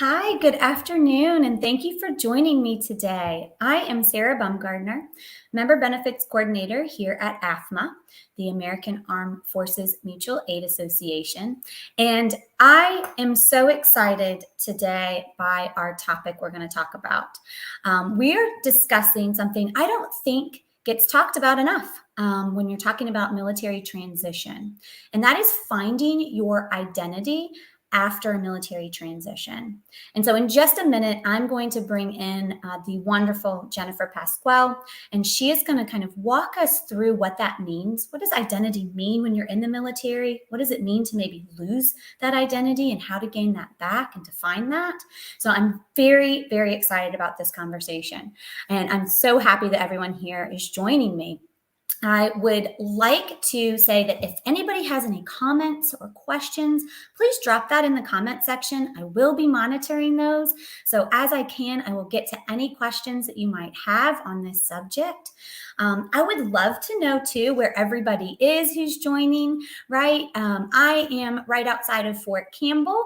Hi, good afternoon, and thank you for joining me today. I am Sarah Bumgardner, Member Benefits Coordinator here at AFMA, the American Armed Forces Mutual Aid Association, and I am so excited today by our topic we're going to talk about. We are discussing something I don't think gets talked about enough when you're talking about military transition, and that is finding your identity after a military transition. And so in just a minute, I'm going to bring in the wonderful Jennifer Pasquale, and she is going to kind of walk us through what that means. What does identity mean when you're in the military? What does it mean to maybe lose that identity and how to gain that back and to find that? So I'm very, very excited about this conversation. And I'm so happy that everyone here is joining me. I would like to say that if anybody has any comments or questions, please drop that in the comment section. I will be monitoring those. So as I can, I will get to any questions that you might have on this subject. I would love to know too where everybody is who's joining, right? I am right outside of Fort Campbell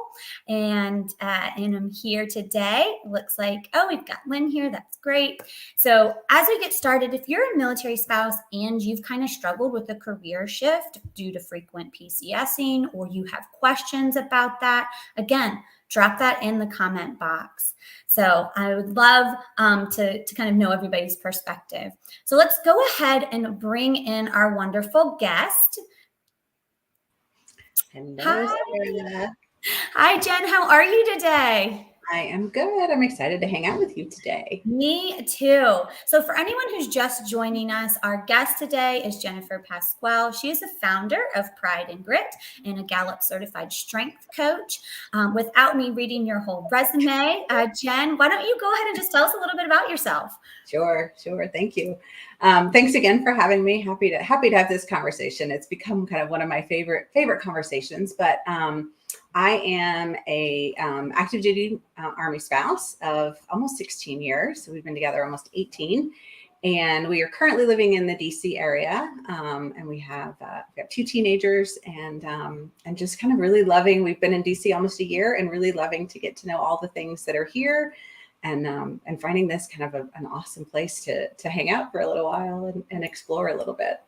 and I'm here today. Looks like, oh, we've got Lynn here. That's great. So as we get started, if you're a military spouse and you've kind of struggled with a career shift due to frequent PCSing or you have questions about that, again, drop that in the comment box. So I would love to kind of know everybody's perspective. So let's go ahead and bring in our wonderful guest. Hello, Sarah. Hi, Jen. How are you today? I am good. I'm excited to hang out with you today. Me too. So for anyone who's just joining us, our guest today is Jennifer Pasquale. She is the founder of Pride and Grit and a Gallup-certified strength coach. Without me reading your whole resume, Jen, why don't you go ahead and just tell us a little bit about yourself? Sure. Thank you. Thanks again for having me. Happy to have this conversation. It's become kind of one of my favorite conversations. But I am a active duty Army spouse of almost 16 years. So we've been together almost 18. And we are currently living in the DC area. And we have two teenagers and just kind of really loving. We've been in DC almost a year and really loving to get to know all the things that are here. And finding this kind of an awesome place to hang out for a little while and explore a little bit.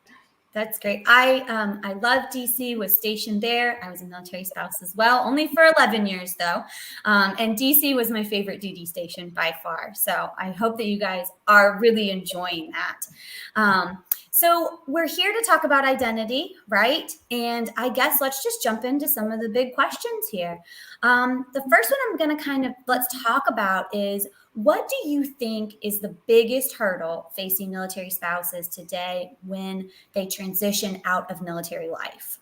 That's great. I love DC, was stationed there. I was a military spouse as well, only for 11 years though. And DC was my favorite duty station by far. So I hope that you guys are really enjoying that. So we're here to talk about identity, right? And I guess let's just jump into some of the big questions here. The first one I'm going to let's talk about is, what do you think is the biggest hurdle facing military spouses today when they transition out of military life?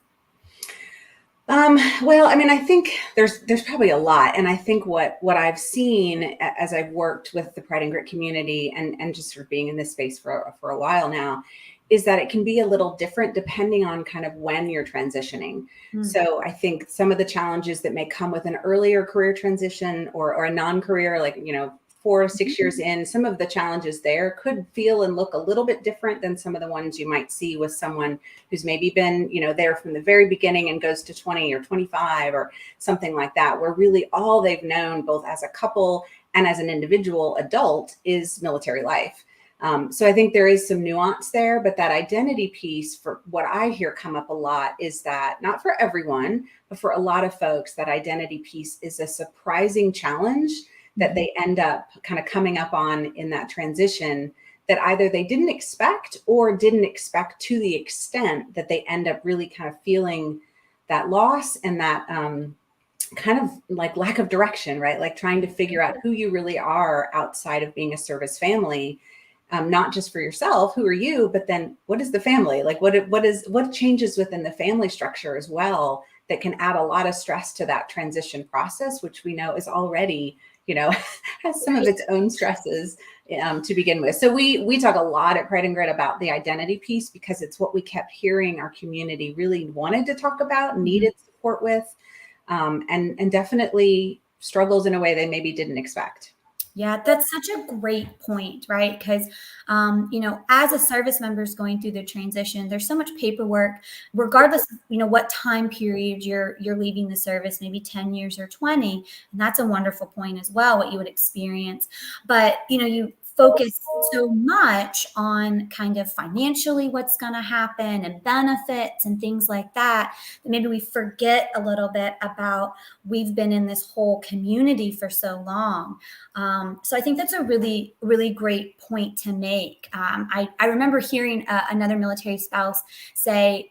Well, I mean, I think there's probably a lot. And I think what I've seen as I've worked with the Pride and Grit community and just sort of being in this space for a while now is that it can be a little different depending on kind of when you're transitioning. So I think some of the challenges that may come with an earlier career transition or a non-career, like, 4 or 6 years in, some of the challenges there could feel and look a little bit different than some of the ones you might see with someone who's maybe been, there from the very beginning and goes to 20 or 25 or something like that, where really all they've known both as a couple and as an individual adult is military life. So I think there is some nuance there, but that identity piece, for what I hear come up a lot, is that not for everyone, but for a lot of folks, that identity piece is a surprising challenge that they end up kind of coming up on in that transition that either they didn't expect or didn't expect to the extent that they end up really kind of feeling that loss and that kind of like lack of direction, right? Like trying to figure out who you really are outside of being a service family, not just for yourself, who are you, but then what is the family? Like what changes within the family structure as well that can add a lot of stress to that transition process, which we know is already has some of its own stresses to begin with. So we talk a lot at Pride and Grit about the identity piece because it's what we kept hearing our community really wanted to talk about, needed support with, and definitely struggles in a way they maybe didn't expect. Yeah, that's such a great point, right? Because, as a service member is going through the transition, there's so much paperwork, regardless of, what time period you're leaving the service, maybe 10 years or 20. And that's a wonderful point as well, what you would experience. But, you focus so much on kind of financially what's going to happen and benefits and things like that, that maybe we forget a little bit about we've been in this whole community for so long. So I think that's a really, really great point to make. I remember hearing another military spouse say,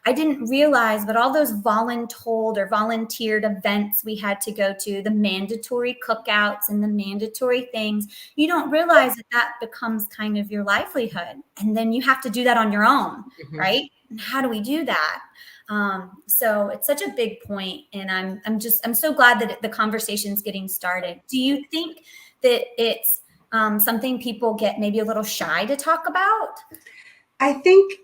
I didn't realize, but all those voluntold or volunteered events we had to go to, the mandatory cookouts and the mandatory things, you don't realize that that becomes kind of your livelihood. And then you have to do that on your own, right? And how do we do that? So it's such a big point, and I'm so glad that the conversation's getting started. Do you think that it's something people get maybe a little shy to talk about? I think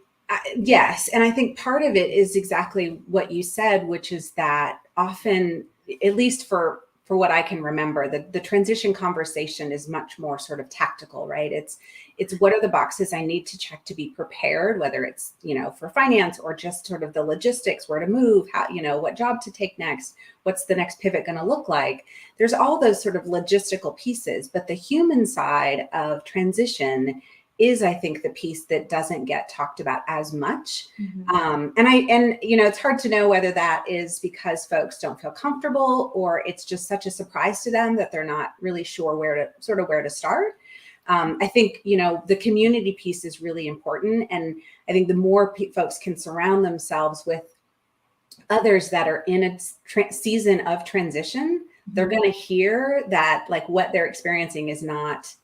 yes, and I think part of it is exactly what you said, which is that often, at least for what I can remember, the transition conversation is much more sort of tactical, right? It's what are the boxes I need to check to be prepared, whether it's, for finance or just sort of the logistics, where to move, how, what job to take next, what's the next pivot going to look like. There's all those sort of logistical pieces, but the human side of transition is, I think, the piece that doesn't get talked about as much. And it's hard to know whether that is because folks don't feel comfortable or it's just such a surprise to them that they're not really sure where to start. I think, the community piece is really important. And I think the more folks can surround themselves with others that are in a season of transition, they're going to hear that like what they're experiencing is not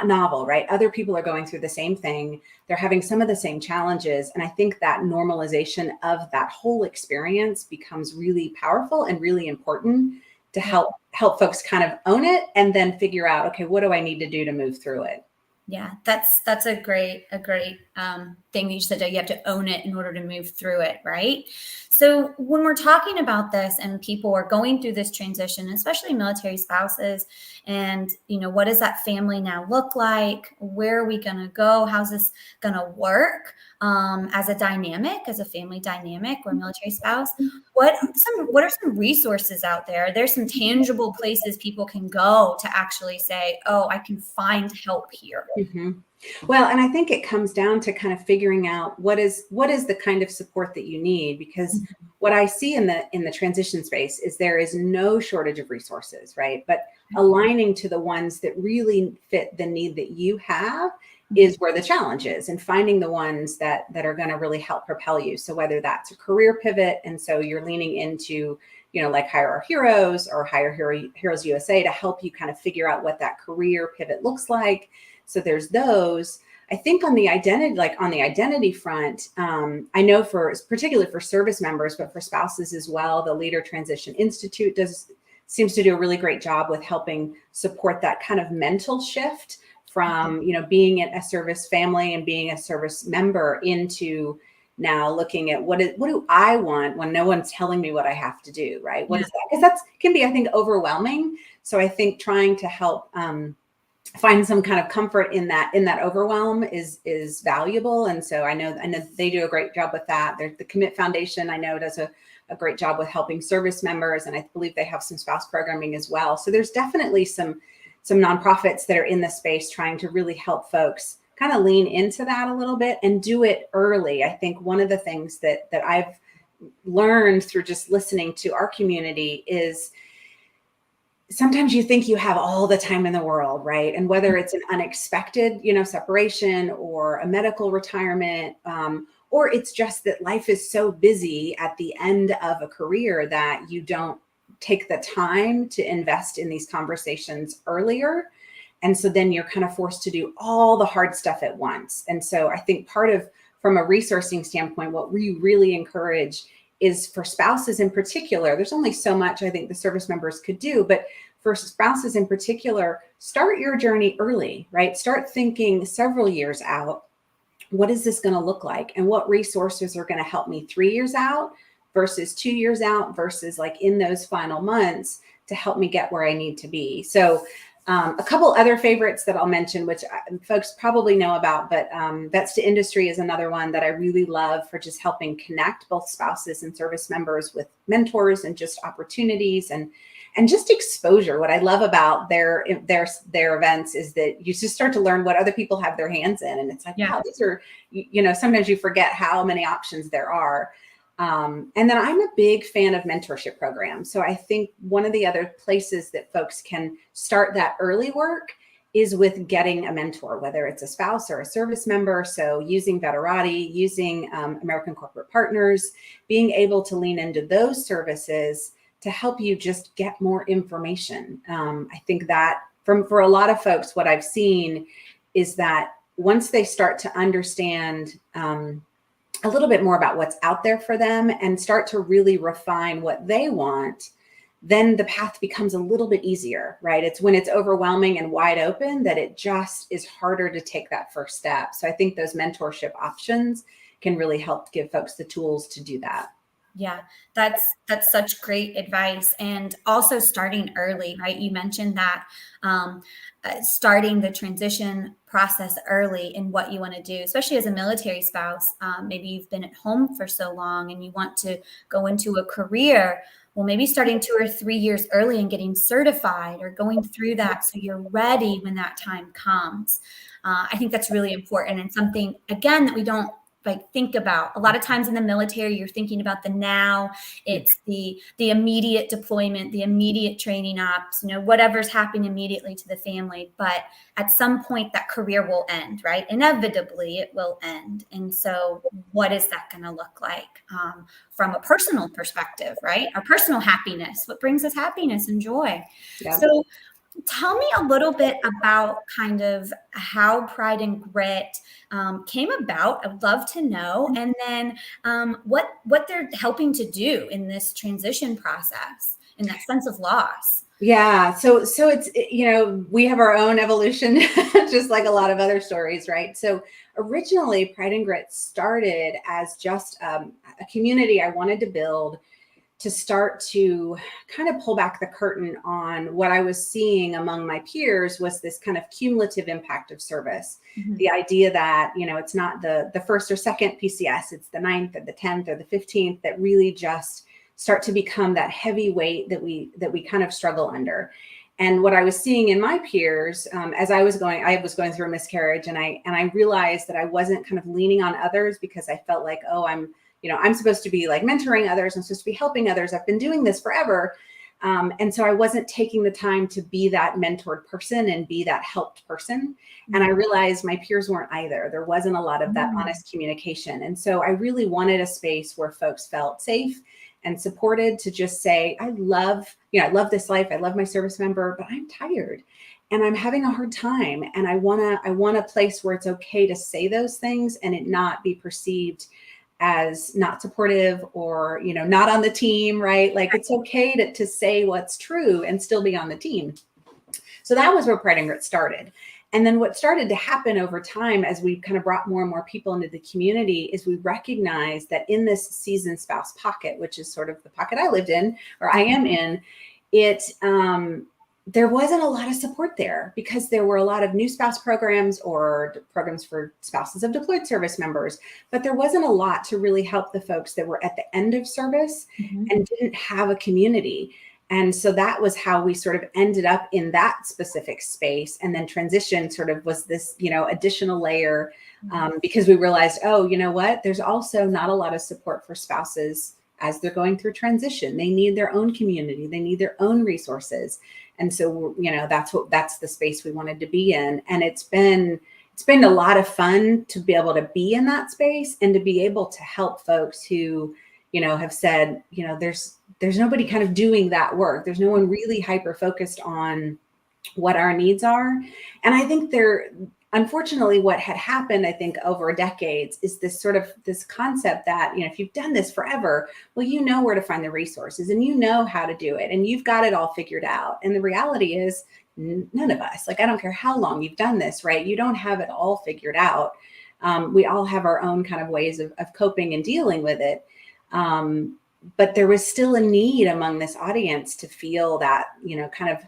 novel, right? Other people are going through the same thing. They're having some of the same challenges. And I think that normalization of that whole experience becomes really powerful and really important to help folks kind of own it and then figure out, okay, what do I need to do to move through it? Yeah, that's a great thing that you said, that you have to own it in order to move through it, right? So when we're talking about this and people are going through this transition, especially military spouses, and what does that family now look like? Where are we going to go? How's this going to work as a family dynamic or military spouse? What are some resources out there? There's some tangible places people can go to actually say, oh, I can find help here. Well, and I think it comes down to kind of figuring out what is the kind of support that you need, because what I see in the transition space is there is no shortage of resources, right? But aligning to the ones that really fit the need that you have is where the challenge is, and finding the ones that are going to really help propel you. So whether that's a career pivot, and so you're leaning into, like Hire Our Heroes or Hire Heroes USA to help you kind of figure out what that career pivot looks like. So there's those. I think on the identity front, I know particularly for service members, but for spouses as well, the Leader Transition Institute seems to do a really great job with helping support that kind of mental shift from, being in a service family and being a service member into now looking at what do I want when no one's telling me what I have to do, right? What is that? Because that can be, I think, overwhelming. So I think trying to help find some kind of comfort in that overwhelm is valuable. And so I know they do a great job with that. The Commit Foundation, I know, does a great job with helping service members, and I believe they have some spouse programming as well. So there's definitely some nonprofits that are in the space trying to really help folks kind of lean into that a little bit and do it early. I think one of the things that I've learned through just listening to our community is sometimes you think you have all the time in the world, right? And whether it's an unexpected, separation or a medical retirement, or it's just that life is so busy at the end of a career that you don't take the time to invest in these conversations earlier. And so then you're kind of forced to do all the hard stuff at once. And so I think from a resourcing standpoint, what we really encourage is for spouses in particular. There's only so much I think the service members could do, but for spouses in particular, start your journey early, right? Start thinking several years out. What is this going to look like? And what resources are going to help me 3 years out versus 2 years out versus like in those final months to help me get where I need to be. So A couple other favorites that I'll mention, which folks probably know about, but Vets to Industry is another one that I really love for just helping connect both spouses and service members with mentors and just opportunities and just exposure. What I love about their events is that you just start to learn what other people have their hands in, and it's like, wow, these are, sometimes you forget how many options there are. And then I'm a big fan of mentorship programs. So I think one of the other places that folks can start that early work is with getting a mentor, whether it's a spouse or a service member. So using Veterati, using American Corporate Partners, being able to lean into those services to help you just get more information. I think that for a lot of folks, what I've seen is that once they start to understand a little bit more about what's out there for them and start to really refine what they want, then the path becomes a little bit easier, right? It's when it's overwhelming and wide open that it just is harder to take that first step. So I think those mentorship options can really help give folks the tools to do that. Yeah, that's such great advice. And also starting early, right? You mentioned that starting the transition process early in what you want to do, especially as a military spouse. Maybe you've been at home for so long and you want to go into a career. Well, maybe starting 2 or 3 years early and getting certified or going through that so you're ready when that time comes. I think that's really important and something, again, that we don't think about. A lot of times in the military, you're thinking about the now. It's the immediate deployment, the immediate training ops, whatever's happening immediately to the family. But at some point that career will end, right? Inevitably it will end. And so what is that going to look like from a personal perspective, right? Our personal happiness, what brings us happiness and joy. Yeah. So tell me a little bit about kind of how Pride and Grit came about. I'd love to know. And then what they're helping to do in this transition process and that sense of loss. Yeah. So it's, we have our own evolution, just like a lot of other stories, right? So originally Pride and Grit started as just a community I wanted to build to start to kind of pull back the curtain on what I was seeing among my peers was this kind of cumulative impact of service. Mm-hmm. The idea that, it's not the first or second PCS, it's the 9th or the 10th or the 15th that really just start to become that heavy weight that we kind of struggle under. And what I was seeing in my peers, as I was going through a miscarriage, and I realized that I wasn't kind of leaning on others because I felt like, oh, I'm supposed to be like mentoring others. I'm supposed to be helping others. I've been doing this forever. And so I wasn't taking the time to be that mentored person and be that helped person. Mm-hmm. And I realized my peers weren't either. There wasn't a lot of that honest communication. And so I really wanted a space where folks felt safe and supported to just say, I love this life. I love my service member, but I'm tired and I'm having a hard time. And I want a place where it's okay to say those things and it not be perceived as not supportive or, not on the team, right? Like it's okay to say what's true and still be on the team. So that was where Pride and Grit started. And then what started to happen over time as we kind of brought more and more people into the community is we recognized that in this seasoned spouse pocket, which is sort of the pocket I lived in or I am in, there wasn't a lot of support there because there were a lot of new spouse programs or programs for spouses of deployed service members, but there wasn't a lot to really help the folks that were at the end of service and didn't have a community. And so that was how we sort of ended up in that specific space. And then transition sort of was this, additional layer because we realized, oh, you know what, there's also not a lot of support for spouses as they're going through transition. They need their own community. They need their own resources. And so, that's the space we wanted to be in. And it's been a lot of fun to be able to be in that space and to be able to help folks who, have said, there's nobody kind of doing that work. There's no one really hyper focused on what our needs are. And I think unfortunately, what had happened, I think, over decades is this concept that, if you've done this forever, well, you know where to find the resources and you know how to do it and you've got it all figured out. And the reality is none of us, I don't care how long you've done this, right? You don't have it all figured out. We all have our own kind of ways of coping and dealing with it. But there was still a need among this audience to feel that, kind of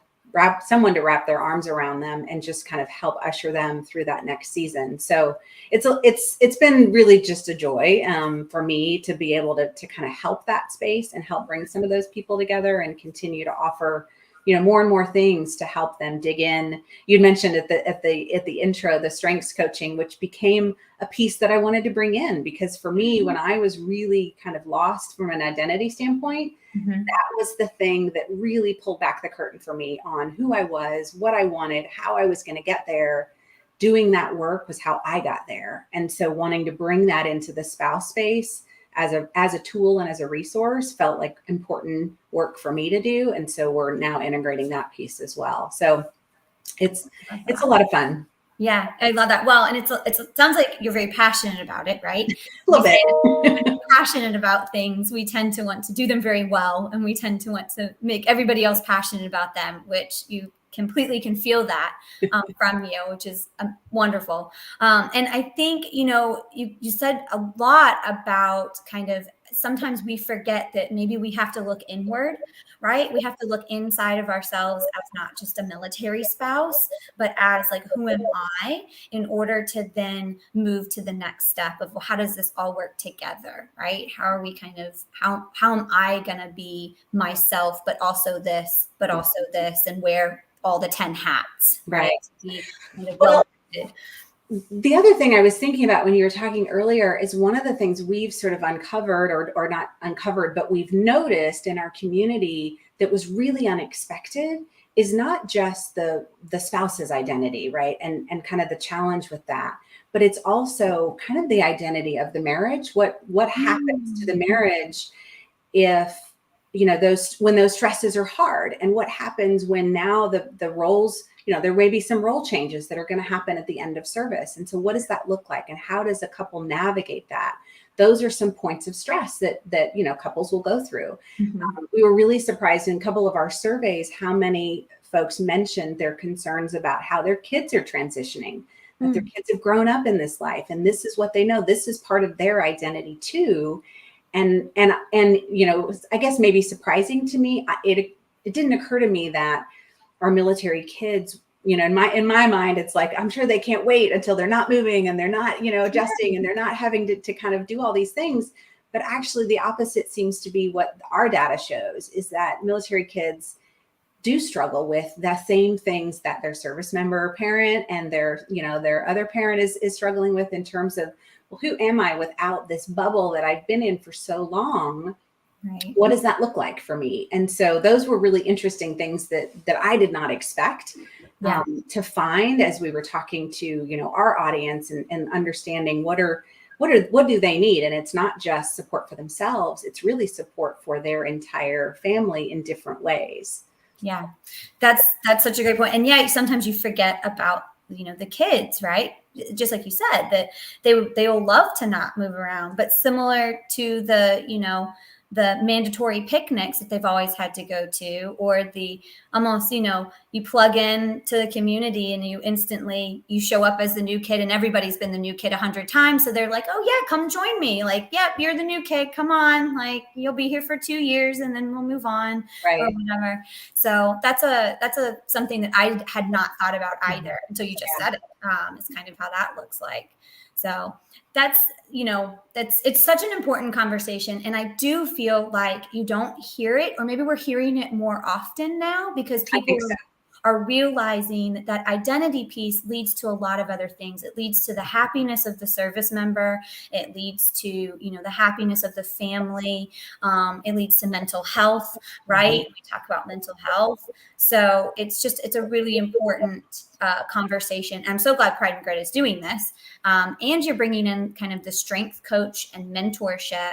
someone to wrap their arms around them and just kind of help usher them through that next season. So it's been really just a joy for me to be able to kind of help that space and help bring some of those people together and continue to offer, more and more things to help them dig in. You'd mentioned at the intro, the strengths coaching, which became a piece that I wanted to bring in, because for me, when I was really kind of lost from an identity standpoint, that was the thing that really pulled back the curtain for me on who I was, what I wanted, how I was going to get there. Doing that work was how I got there. And so wanting to bring that into the spouse space as a tool and as a resource felt like important work for me to do. And so we're now integrating that piece as well. So it's a lot of fun. Yeah, I love that. Well, and it sounds like you're very passionate about it, right? A little bit. When we're passionate about things, we tend to want to do them very well, and we tend to want to make everybody else passionate about them, which you completely can feel that from you, which is wonderful. And I think, you said a lot about kind of, sometimes we forget that maybe we have to look inward, right? We have to look inside of ourselves as not just a military spouse, but as like, who am I, in order to then move to the next step of, well, how does this all work together, right? How are we how am I going to be myself, but also this, and wear all the 10 hats, right? Well, the other thing I was thinking about when you were talking earlier is one of the things we've sort of uncovered or not uncovered, but we've noticed in our community that was really unexpected is not just the spouse's identity, right? And kind of the challenge with that, but it's also kind of the identity of the marriage. What happens to the marriage if, when those stresses are hard, and what happens when now the roles, there may be some role changes that are going to happen at the end of service. And so what does that look like? And how does a couple navigate that? Those are some points of stress that couples will go through. We were really surprised in a couple of our surveys how many folks mentioned their concerns about how their kids are transitioning, that their kids have grown up in this life, and this is what they know. This is part of their identity too. And I guess maybe surprising to me, it didn't occur to me that our military kids, in my mind, it's like, I'm sure they can't wait until they're not moving and they're not, adjusting and they're not having to kind of do all these things. But actually the opposite seems to be what our data shows, is that military kids do struggle with the same things that their service member parent and their other parent is struggling with, in terms of, well, who am I without this bubble that I've been in for so long? Right. What does that look like for me? And so those were really interesting things that I did not expect to find as we were talking to, our audience and understanding what do they need? And it's not just support for themselves. It's really support for their entire family in different ways. Yeah, that's such a great point. And yeah, sometimes you forget about, the kids, right? Just like you said, that they will love to not move around, but similar to the mandatory picnics that they've always had to go to, or the almost, you plug in to the community and you show up as the new kid, and everybody's been the new kid 100 times. So they're like, oh yeah, come join me. Like, yeah, you're the new kid. Come on. Like, you'll be here for 2 years and then we'll move on, right, or whatever. So that's something that I had not thought about either until you just said it. It's kind of how that looks like. So it's such an important conversation. And I do feel like you don't hear it, or maybe we're hearing it more often now, because people are realizing that identity piece leads to a lot of other things. It leads to the happiness of the service member. It leads to, the happiness of the family. It leads to mental health, right? We talk about mental health. So it's a really important conversation. I'm so glad Pride and Grit is doing this. And you're bringing in kind of the strength coach and mentorship.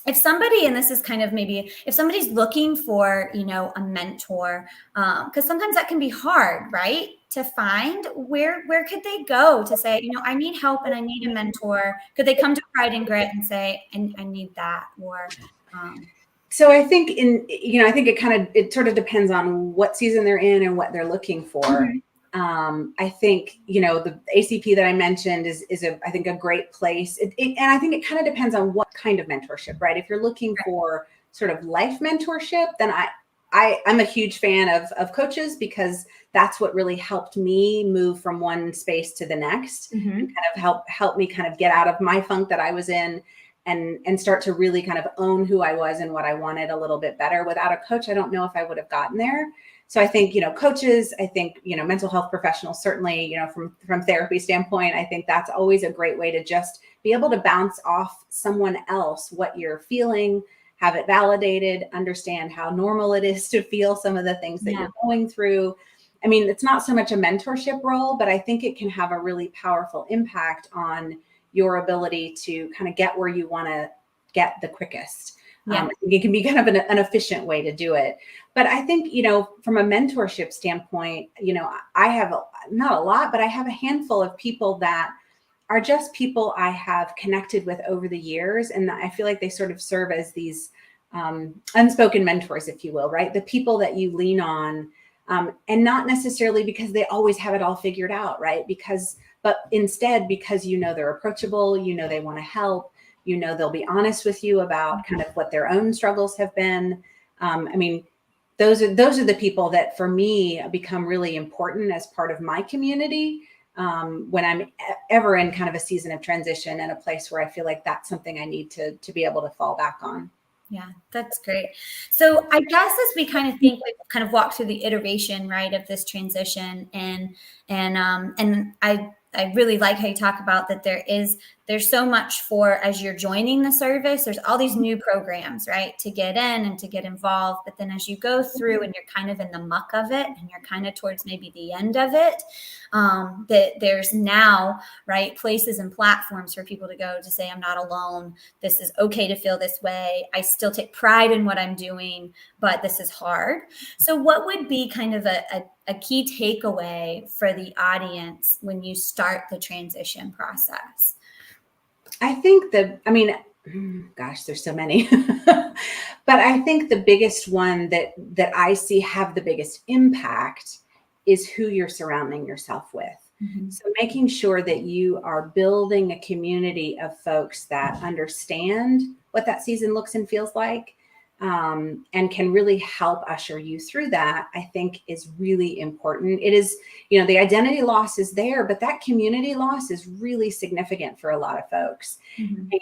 If somebody, and this is kind of maybe if somebody's looking for, a mentor, because sometimes that can be hard, right? To find where could they go to say, I need help and I need a mentor. Could they come to Pride and Grit and say, I need that? Or, so I think I think it sort of depends on what season they're in and what they're looking for. Mm-hmm. I think, the ACP that I mentioned is I think a great place. And I think it kind of depends on what kind of mentorship, right? If you're looking for sort of life mentorship, then I'm a huge fan of coaches, because that's what really helped me move from one space to the next, and kind of help me kind of get out of my funk that I was in, and start to really kind of own who I was and what I wanted a little bit better. Without a coach, I don't know if I would have gotten there. So I think, coaches, I think, mental health professionals, certainly, from therapy standpoint, I think that's always a great way to just be able to bounce off someone else what you're feeling, have it validated, understand how normal it is to feel some of the things that you're going through. I mean, it's not so much a mentorship role, but I think it can have a really powerful impact on your ability to kind of get where you want to get the quickest. I think it can be kind of an efficient way to do it. But I think, from a mentorship standpoint, I have not a lot, but I have a handful of people that are just people I have connected with over the years. And I feel like they sort of serve as these unspoken mentors, if you will, right? The people that you lean on, and not necessarily because they always have it all figured out, right? But instead, because they're approachable, they want to help, they'll be honest with you about kind of what their own struggles have been. I mean, those are the people that for me become really important as part of my community. When I'm ever in kind of a season of transition and a place where I feel like that's something I need to be able to fall back on. Yeah, that's great. So I guess as we kind of think, we kind of walk through the iteration, right, of this transition, and I really like how you talk about that there's so much for, as you're joining the service, there's all these new programs, right, to get in and to get involved. But then as you go through and you're kind of in the muck of it and you're kind of towards maybe the end of it, that there's now, right, places and platforms for people to go to say, I'm not alone. This is okay to feel this way. I still take pride in what I'm doing, but this is hard. So what would be kind of a key takeaway for the audience when you start the transition process? I think gosh, there's so many, but I think the biggest one that I see have the biggest impact is who you're surrounding yourself with. So making sure that you are building a community of folks that understand what that season looks and feels like, and can really help usher you through that, I think is really important. It is, the identity loss is there, but that community loss is really significant for a lot of folks.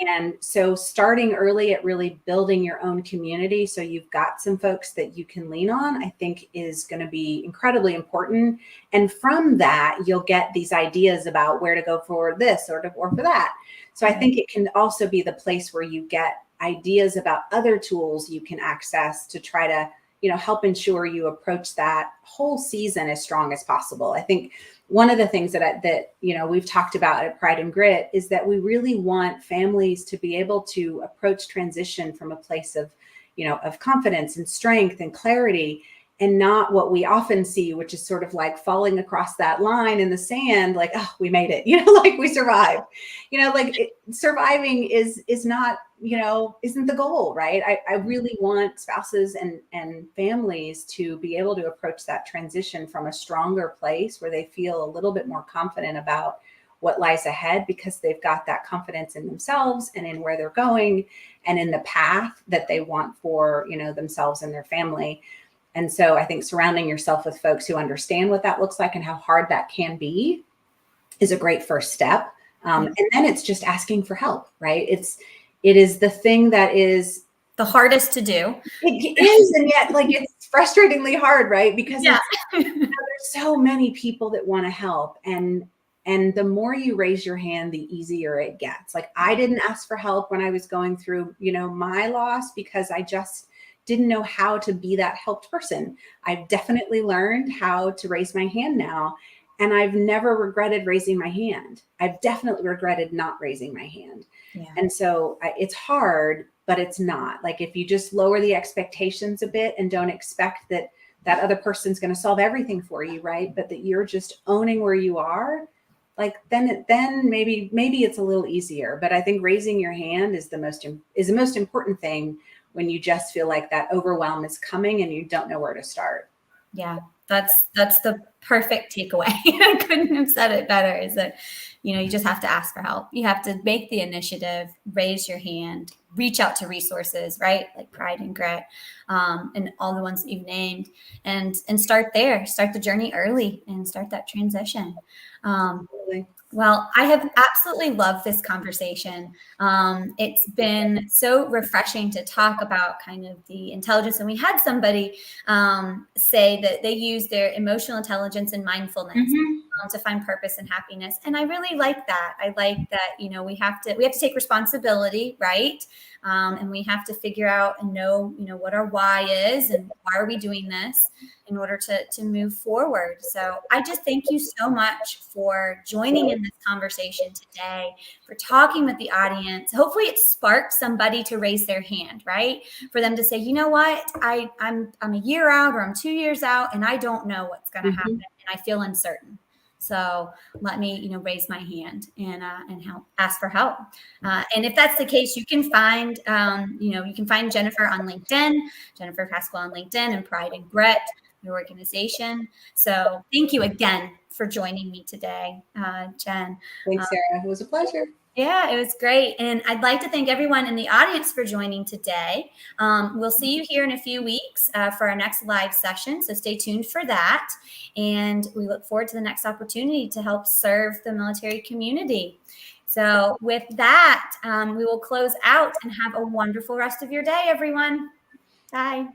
And so starting early at really building your own community, so you've got some folks that you can lean on, I think is going to be incredibly important. And from that, you'll get these ideas about where to go for this or for that. So I think it can also be the place where you get ideas about other tools you can access to try to, help ensure you approach that whole season as strong as possible. I think one of the things that we've talked about at Pride and Grit is that we really want families to be able to approach transition from a place of, of confidence and strength and clarity, and not what we often see, which is sort of like falling across that line in the sand, like, oh, we made it, like we survived, surviving is not, isn't the goal, right? I really want spouses and families to be able to approach that transition from a stronger place where they feel a little bit more confident about what lies ahead, because they've got that confidence in themselves and in where they're going and in the path that they want for, themselves and their family. And so I think surrounding yourself with folks who understand what that looks like and how hard that can be is a great first step. And then it's just asking for help, right? It is the thing that is the hardest to do. It is, and yet it's frustratingly hard, right? Because there's so many people that want to help, and the more you raise your hand, the easier it gets. Like, I didn't ask for help when I was going through, my loss, because I just didn't know how to be that helped person. I've definitely learned how to raise my hand now, and I've never regretted raising my hand. I've definitely regretted not raising my hand. And so it's hard, but it's not. Like, if you just lower the expectations a bit and don't expect that other person's going to solve everything for you, right? But that you're just owning where you are, like, then maybe it's a little easier. But I think raising your hand is the most important thing when you just feel like that overwhelm is coming and you don't know where to start. Yeah, That's the perfect takeaway. I couldn't have said it better. Is that, you just have to ask for help. You have to make the initiative, raise your hand, reach out to resources, right? Like Pride and Grit, and all the ones that you've named, and start there. Start the journey early and start that transition. Absolutely. Well, I have absolutely loved this conversation. It's been so refreshing to talk about kind of the intelligence. And we had somebody say that they use their emotional intelligence and mindfulness to find purpose and happiness. And I really like that. I like that, we have to take responsibility, right? And we have to figure out and know, what our why is and why are we doing this in order to move forward. So I just thank you so much for joining in this conversation today, for talking with the audience. Hopefully it sparked somebody to raise their hand, right? For them to say, you know what, I'm a year out or I'm 2 years out and I don't know what's going to happen and I feel uncertain. So let me, raise my hand and help, ask for help. And if that's the case, you can find, you can find Jennifer on LinkedIn, Jennifer Pasquale on LinkedIn, and Pride and Grit, your organization. So thank you again for joining me today, Jen. Thanks, Sarah. It was a pleasure. Yeah, it was great. And I'd like to thank everyone in the audience for joining today. We'll see you here in a few weeks for our next live session. So stay tuned for that. And we look forward to the next opportunity to help serve the military community. So with that, we will close out and have a wonderful rest of your day, everyone. Bye.